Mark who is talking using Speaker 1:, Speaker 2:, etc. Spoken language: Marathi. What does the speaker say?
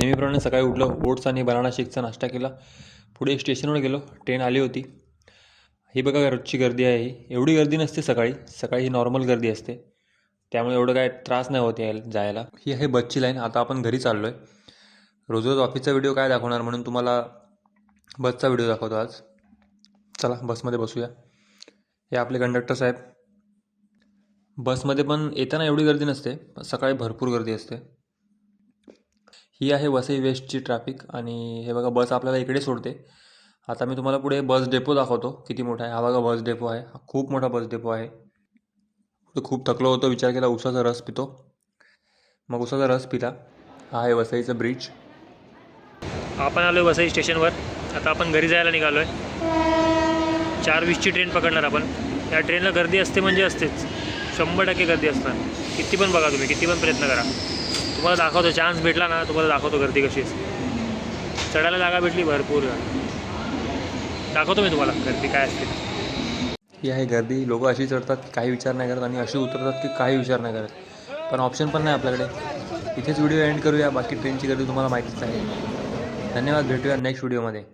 Speaker 1: नेहमीप्रमाणे सकाळी उठलो, ओट्स आणि बनाना शेकचा नाश्ता केला. पुढे स्टेशनवर गेलो. ट्रेन आली होती. ही बघा रोजची गर्दी आहे. ही एवढी गर्दी नसते सकाळी. सकाळी ही नॉर्मल गर्दी असते, त्यामुळे एवढं काय त्रास नाही होत यायला जायला. ही आहे बसची लाईन. आता आपण घरी चाललो आहे. रोज रोज ऑफिसचा व्हिडिओ काय दाखवणार, म्हणून तुम्हाला बसचा व्हिडिओ दाखवतो आज. चला बसमध्ये बसूया. हे आपले कंडक्टर साहेब. बसमध्ये पण येताना एवढी गर्दी नसते, पण सकाळी भरपूर गर्दी असते. ही आहे वसई वेस्टची ट्रॅफिक. आणि हे बघा बस आपल्याला इकडे सोडते. आता मी तुम्हाला पुढे बस डेपो दाखवतो किती मोठा आहे. हा बघा बस डेपो आहे. हा खूप मोठा बस डेपो आहे. तो खूप थकलो होतो, विचार केला उसाचा रस पितो. मग उसाचा रस पिला. हा आहे वसईचं ब्रिज.
Speaker 2: आपण आलो आहे वसई स्टेशनवर. आता आपण घरी जायला निघालो आहे. 4:20ची ट्रेन पकडणार आपण. या ट्रेनला गर्दी असते म्हणजे असतेच, 100% गर्दी असणार. किती पण बघा तुम्ही, किती पण प्रयत्न करा, तुम्हाला दाखवतो. चान्स भेटला ना तुम्हाला दाखवतो गर्दी कशी असते. चढायला जागा भेटली भरपूर, दाखवतो मी तुम्हाला गर्दी काय असते.
Speaker 1: ही आहे गर्दी. लोक अशी चढतात की काही विचार नाही करत, आणि अशी उतरतात की काही विचार नाही करत. पण ऑप्शन पण नाही आपल्याकडे. इथेच व्हिडिओ एंड करूया. बाकी ट्रेनची गर्दी तुम्हाला माहितीच आहे. धन्यवाद. भेटूया नेक्स्ट व्हिडिओमध्ये.